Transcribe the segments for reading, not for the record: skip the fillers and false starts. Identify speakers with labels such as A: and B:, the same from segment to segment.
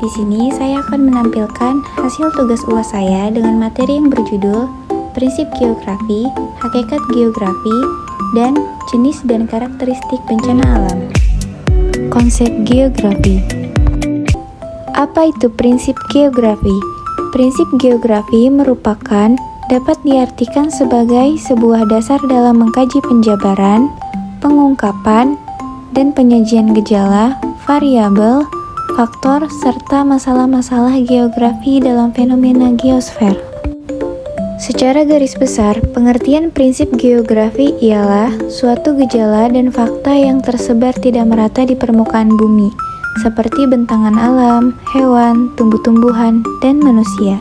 A: Di sini saya akan menampilkan hasil tugas UAS saya dengan materi yang berjudul Prinsip Geografi, Hakikat Geografi, dan Jenis dan Karakteristik Bencana Alam. Konsep geografi. Apa itu prinsip geografi? Prinsip geografi merupakan dapat diartikan sebagai sebuah dasar dalam mengkaji penjabaran, pengungkapan, dan penyajian gejala, variabel, faktor, serta masalah-masalah geografi dalam fenomena geosfer. Secara garis besar, pengertian prinsip geografi ialah suatu gejala dan fakta yang tersebar tidak merata di permukaan bumi, seperti bentangan alam, hewan, tumbuh-tumbuhan, dan manusia.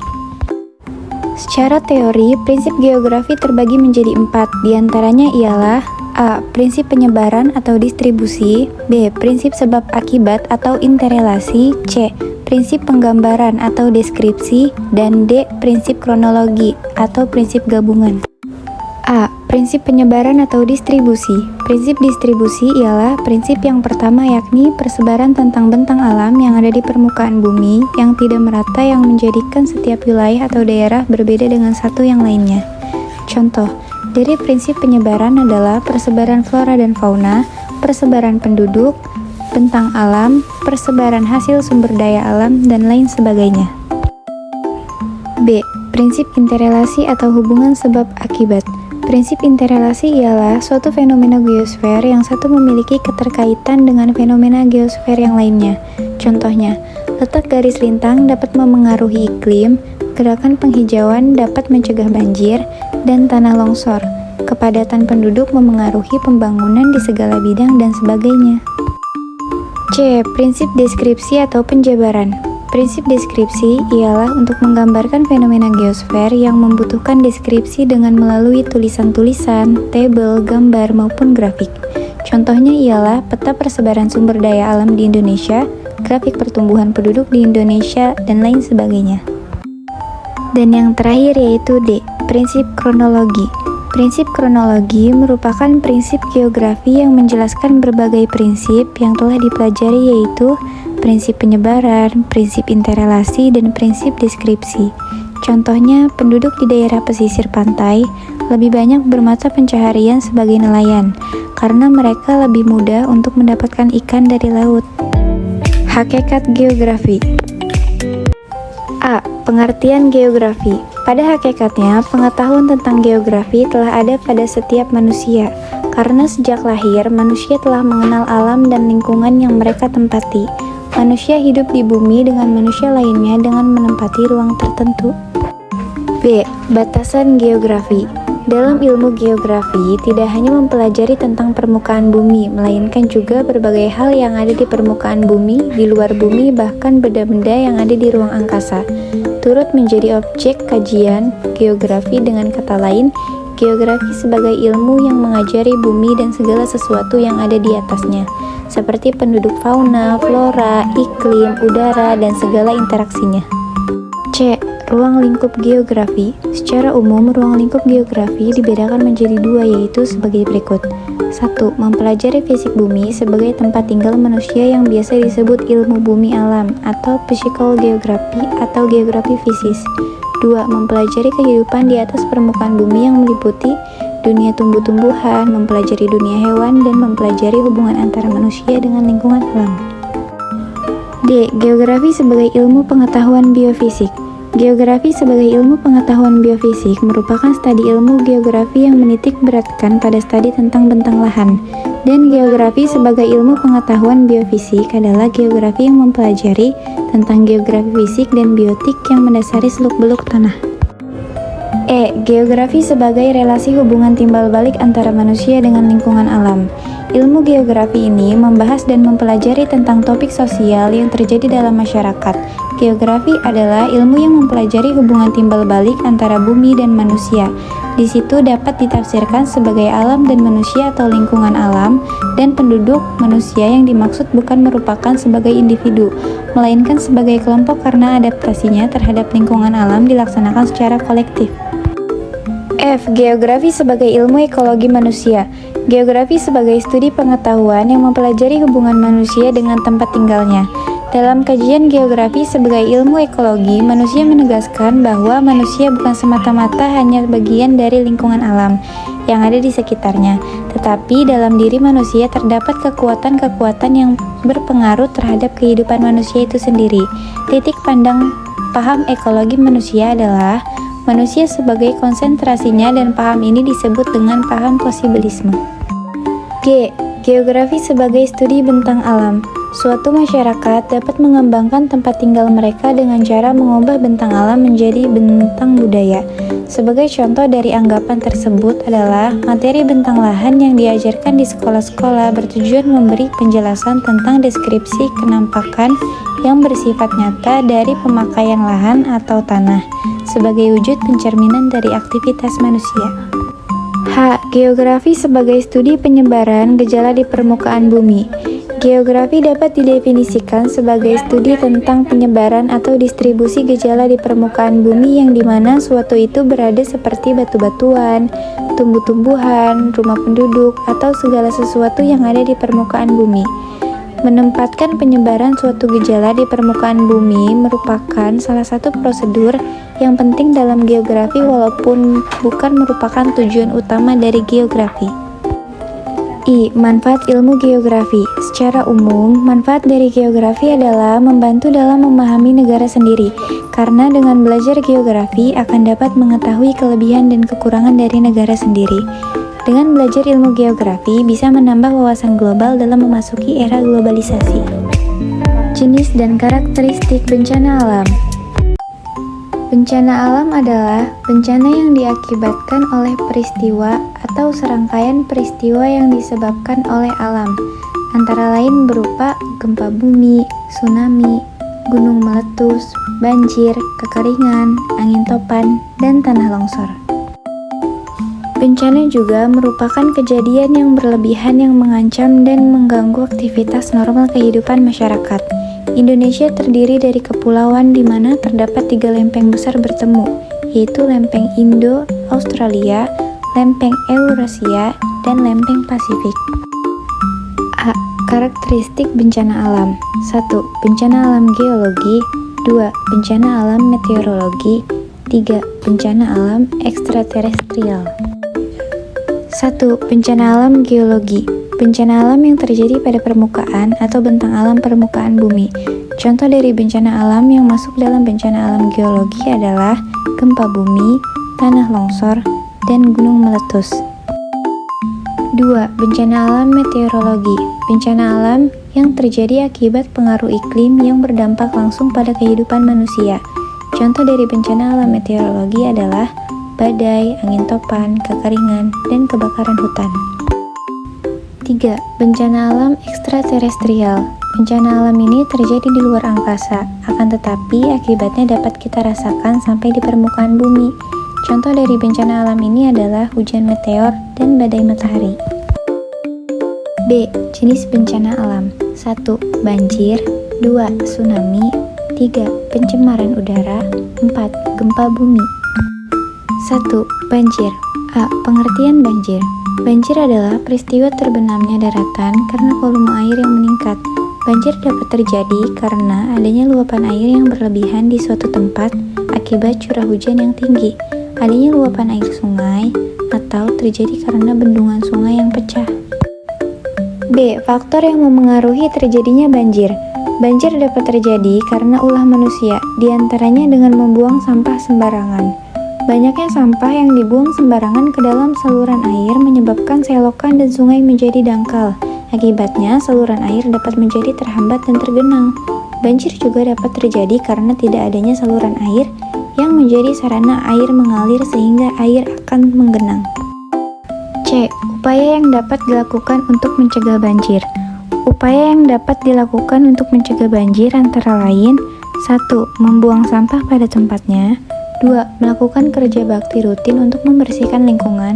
A: Secara teori, prinsip geografi terbagi menjadi 4, diantaranya ialah A. Prinsip penyebaran atau distribusi. B. Prinsip sebab akibat atau interrelasi. C. Prinsip penggambaran atau deskripsi. Dan D. Prinsip kronologi atau prinsip gabungan. A. Prinsip penyebaran atau distribusi. Prinsip distribusi ialah prinsip yang pertama, yakni persebaran tentang bentang alam yang ada di permukaan bumi yang tidak merata, yang menjadikan setiap wilayah atau daerah berbeda dengan satu yang lainnya. Contoh dari prinsip penyebaran adalah persebaran flora dan fauna, persebaran penduduk, bentang alam, persebaran hasil sumber daya alam, dan lain sebagainya. B. Prinsip interrelasi atau hubungan sebab akibat. Prinsip interrelasi ialah suatu fenomena geosfer yang satu memiliki keterkaitan dengan fenomena geosfer yang lainnya. Contohnya, letak garis lintang dapat memengaruhi iklim, gerakan penghijauan dapat mencegah banjir, dan tanah longsor. Kepadatan penduduk memengaruhi pembangunan di segala bidang, dan sebagainya. C. Prinsip deskripsi atau penjabaran. Prinsip deskripsi ialah untuk menggambarkan fenomena geosfer yang membutuhkan deskripsi dengan melalui tulisan-tulisan, tabel, gambar, maupun grafik. Contohnya ialah peta persebaran sumber daya alam di Indonesia, grafik pertumbuhan penduduk di Indonesia, dan lain sebagainya. Dan yang terakhir yaitu D. Prinsip kronologi. Prinsip kronologi merupakan prinsip geografi yang menjelaskan berbagai prinsip yang telah dipelajari, yaitu prinsip penyebaran, prinsip interrelasi, dan prinsip deskripsi. Contohnya, penduduk di daerah pesisir pantai lebih banyak bermata pencaharian sebagai nelayan, karena mereka lebih mudah untuk mendapatkan ikan dari laut. Hakikat geografi. A. Pengertian geografi. Pada hakikatnya, pengetahuan tentang geografi telah ada pada setiap manusia, karena sejak lahir, manusia telah mengenal alam dan lingkungan yang mereka tempati. Manusia hidup di bumi dengan manusia lainnya dengan menempati ruang tertentu. B. Batasan geografi. Dalam ilmu geografi, tidak hanya mempelajari tentang permukaan bumi, melainkan juga berbagai hal yang ada di permukaan bumi, di luar bumi, bahkan benda-benda yang ada di ruang angkasa, turut menjadi objek kajian geografi. Dengan kata lain, geografi sebagai ilmu yang mengajari bumi dan segala sesuatu yang ada di atasnya, seperti penduduk, fauna, flora, iklim, udara, dan segala interaksinya. C. Ruang lingkup geografi. Secara umum, ruang lingkup geografi dibedakan menjadi 2, yaitu sebagai berikut. 1. Mempelajari fisik bumi sebagai tempat tinggal manusia yang biasa disebut ilmu bumi alam atau psikogeografi atau geografi fisis. 2. Mempelajari kehidupan di atas permukaan bumi yang meliputi dunia tumbuh-tumbuhan, mempelajari dunia hewan, dan mempelajari hubungan antara manusia dengan lingkungan alam. D. Geografi sebagai ilmu pengetahuan biofisik. Geografi sebagai ilmu pengetahuan biofisik merupakan studi ilmu geografi yang menitik beratkan pada studi tentang bentang lahan. Dan geografi sebagai ilmu pengetahuan biofisik adalah geografi yang mempelajari tentang geografi fisik dan biotik yang mendasari seluk-beluk tanah. E. Geografi sebagai relasi hubungan timbal balik antara manusia dengan lingkungan alam. Ilmu geografi ini membahas dan mempelajari tentang topik sosial yang terjadi dalam masyarakat. Geografi adalah ilmu yang mempelajari hubungan timbal balik antara bumi dan manusia. Di situ dapat ditafsirkan sebagai alam dan manusia atau lingkungan alam, dan penduduk manusia yang dimaksud bukan merupakan sebagai individu, melainkan sebagai kelompok karena adaptasinya terhadap lingkungan alam dilaksanakan secara kolektif. F. Geografi sebagai ilmu ekologi manusia. Geografi sebagai studi pengetahuan yang mempelajari hubungan manusia dengan tempat tinggalnya. Dalam kajian geografi sebagai ilmu ekologi, manusia menegaskan bahwa manusia bukan semata-mata hanya bagian dari lingkungan alam yang ada di sekitarnya, tetapi dalam diri manusia terdapat kekuatan-kekuatan yang berpengaruh terhadap kehidupan manusia itu sendiri. Titik pandang paham ekologi manusia adalah manusia sebagai konsentrasinya, dan paham ini disebut dengan paham posibilisme. G. Geografi sebagai studi bentang alam. Suatu masyarakat dapat mengembangkan tempat tinggal mereka dengan cara mengubah bentang alam menjadi bentang budaya. Sebagai contoh dari anggapan tersebut adalah materi bentang lahan yang diajarkan di sekolah-sekolah bertujuan memberi penjelasan tentang deskripsi kenampakan yang bersifat nyata dari pemakaian lahan atau tanah sebagai wujud pencerminan dari aktivitas manusia. H. Geografi sebagai studi penyebaran gejala di permukaan bumi. Geografi dapat didefinisikan sebagai studi tentang penyebaran atau distribusi gejala di permukaan bumi yang dimana suatu itu berada seperti batu-batuan, tumbuh-tumbuhan, rumah penduduk, atau segala sesuatu yang ada di permukaan bumi. Menempatkan penyebaran suatu gejala di permukaan bumi merupakan salah satu prosedur yang penting dalam geografi walaupun bukan merupakan tujuan utama dari geografi. I. Manfaat ilmu geografi. Secara umum, manfaat dari geografi adalah membantu dalam memahami negara sendiri, karena dengan belajar geografi akan dapat mengetahui kelebihan dan kekurangan dari negara sendiri. Dengan belajar ilmu geografi bisa menambah wawasan global dalam memasuki era globalisasi. Jenis dan karakteristik bencana alam. Bencana alam adalah bencana yang diakibatkan oleh peristiwa atau serangkaian peristiwa yang disebabkan oleh alam, antara lain berupa gempa bumi, tsunami, gunung meletus, banjir, kekeringan, angin topan, dan tanah longsor. Bencana juga merupakan kejadian yang berlebihan yang mengancam dan mengganggu aktivitas normal kehidupan masyarakat. Indonesia terdiri dari kepulauan di mana terdapat 3 lempeng besar bertemu, yaitu lempeng Indo-Australia, lempeng Eurasia, dan lempeng Pasifik. A. Karakteristik bencana alam. 1. Bencana alam geologi. 2. Bencana alam meteorologi. 3. Bencana alam ekstraterestrial. 1. Bencana alam geologi. Bencana alam yang terjadi pada permukaan atau bentang alam permukaan bumi. Contoh dari bencana alam yang masuk dalam bencana alam geologi adalah gempa bumi, tanah longsor, dan gunung meletus. 2. Bencana alam meteorologi. Bencana alam yang terjadi akibat pengaruh iklim yang berdampak langsung pada kehidupan manusia. Contoh dari bencana alam meteorologi adalah badai, angin topan, kekeringan, dan kebakaran hutan. 3. Bencana alam ekstraterestrial. Bencana alam ini terjadi di luar angkasa, akan tetapi akibatnya dapat kita rasakan sampai di permukaan bumi. Contoh dari bencana alam ini adalah hujan meteor dan badai matahari. B. Jenis bencana alam. 1. Banjir. 2. Tsunami. 3. Pencemaran udara. 4. Gempa bumi. 1. Banjir. A. Pengertian banjir. Banjir adalah peristiwa terbenamnya daratan karena volume air yang meningkat. Banjir dapat terjadi karena adanya luapan air yang berlebihan di suatu tempat akibat curah hujan yang tinggi, adanya luapan air sungai, atau terjadi karena bendungan sungai yang pecah. B. Faktor yang memengaruhi terjadinya banjir. Banjir dapat terjadi karena ulah manusia, diantaranya dengan membuang sampah sembarangan. Banyaknya sampah yang dibuang sembarangan ke dalam saluran air menyebabkan selokan dan sungai menjadi dangkal. Akibatnya, saluran air dapat menjadi terhambat dan tergenang. Banjir juga dapat terjadi karena tidak adanya saluran air yang menjadi sarana air mengalir sehingga air akan menggenang. C. Upaya yang dapat dilakukan untuk mencegah banjir. Upaya yang dapat dilakukan untuk mencegah banjir antara lain: 1. Membuang sampah pada tempatnya. 2. Melakukan kerja bakti rutin untuk membersihkan lingkungan.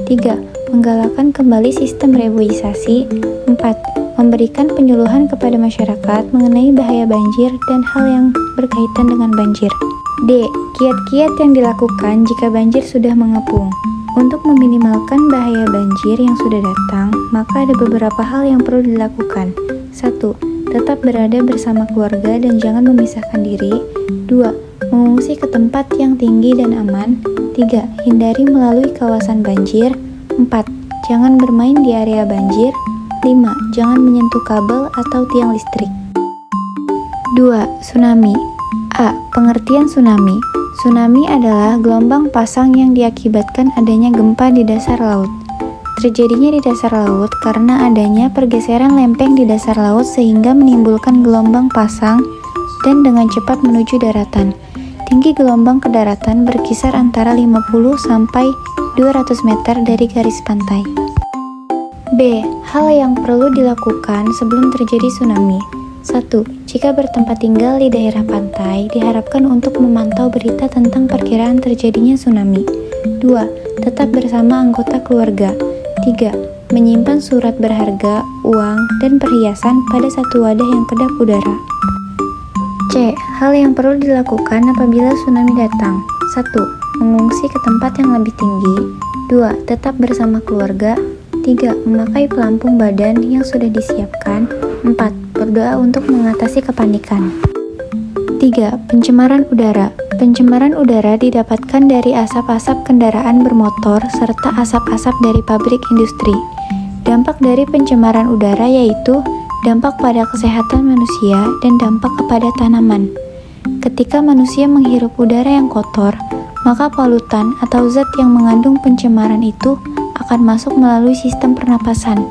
A: 3. Menggalakkan kembali sistem reboisasi. 4. Memberikan penyuluhan kepada masyarakat mengenai bahaya banjir dan hal yang berkaitan dengan banjir. D. Kiat-kiat yang dilakukan jika banjir sudah mengepung. Untuk meminimalkan bahaya banjir yang sudah datang, maka ada beberapa hal yang perlu dilakukan. 1. Tetap berada bersama keluarga dan jangan memisahkan diri. 2. Mengungsi ke tempat yang tinggi dan aman. 3. Hindari melalui kawasan banjir. 4. Jangan bermain di area banjir. 5. Jangan menyentuh kabel atau tiang listrik. 2. Tsunami. A. Pengertian tsunami. Tsunami adalah gelombang pasang yang diakibatkan adanya gempa di dasar laut. Terjadinya di dasar laut karena adanya pergeseran lempeng di dasar laut sehingga menimbulkan gelombang pasang dan dengan cepat menuju daratan. Tinggi gelombang ke daratan berkisar antara 50 sampai 200 meter dari garis pantai. B. Hal yang perlu dilakukan sebelum terjadi tsunami. 1. Jika bertempat tinggal di daerah pantai, diharapkan untuk memantau berita tentang perkiraan terjadinya tsunami. 2. Tetap bersama anggota keluarga. 3. Menyimpan surat berharga, uang, dan perhiasan pada satu wadah yang kedap udara. C. Hal yang perlu dilakukan apabila tsunami datang. 1. Mengungsi ke tempat yang lebih tinggi. 2. Tetap bersama keluarga. 3. Memakai pelampung badan yang sudah disiapkan. 4. Berdoa untuk mengatasi kepanikan. 3. Pencemaran udara. Pencemaran udara didapatkan dari asap-asap kendaraan bermotor serta asap-asap dari pabrik industri. Dampak dari pencemaran udara yaitu dampak pada kesehatan manusia dan dampak kepada tanaman. Ketika manusia menghirup udara yang kotor, maka polutan atau zat yang mengandung pencemaran itu akan masuk melalui sistem pernapasan,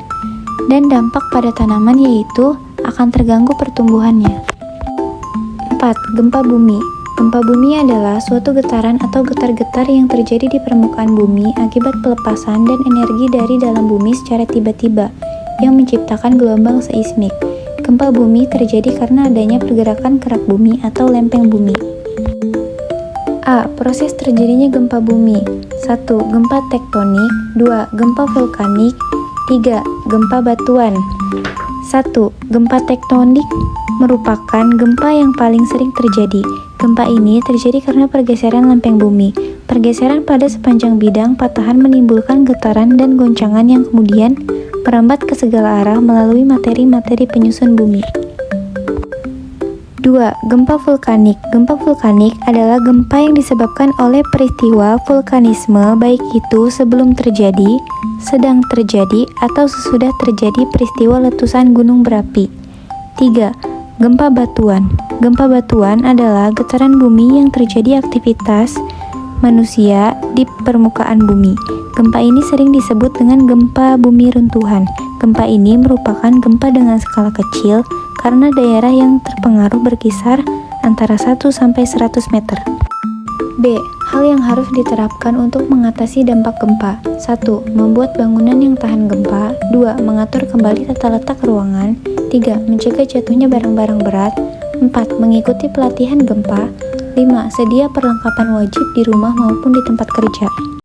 A: dan dampak pada tanaman yaitu akan terganggu pertumbuhannya. 4. Gempa bumi. Gempa bumi adalah suatu getaran atau getar-getar yang terjadi di permukaan bumi akibat pelepasan dan energi dari dalam bumi secara tiba-tiba yang menciptakan gelombang seismik. Gempa bumi terjadi karena adanya pergerakan kerak bumi atau lempeng bumi. A. Proses terjadinya gempa bumi. 1. Gempa tektonik. 2. Gempa vulkanik. 3. Gempa batuan. 1. Gempa tektonik merupakan gempa yang paling sering terjadi. Gempa ini terjadi karena pergeseran lempeng bumi. Pergeseran pada sepanjang bidang patahan menimbulkan getaran dan goncangan yang kemudian merambat ke segala arah melalui materi-materi penyusun bumi. 2. Gempa vulkanik. Gempa vulkanik adalah gempa yang disebabkan oleh peristiwa vulkanisme, baik itu sebelum terjadi, sedang terjadi, atau sesudah terjadi peristiwa letusan gunung berapi. 3. Gempa batuan. Gempa batuan adalah getaran bumi yang terjadi aktivitas manusia di permukaan bumi. Gempa ini sering disebut dengan gempa bumi runtuhan. Gempa ini merupakan gempa dengan skala kecil karena daerah yang terpengaruh berkisar antara 1 sampai 100 meter. B. Hal yang harus diterapkan untuk mengatasi dampak gempa. 1. Membuat bangunan yang tahan gempa. 2. Mengatur kembali tata letak ruangan. 3. Mencegah jatuhnya barang-barang berat. 4. Mengikuti pelatihan gempa. 5. Sedia perlengkapan wajib di rumah maupun di tempat kerja.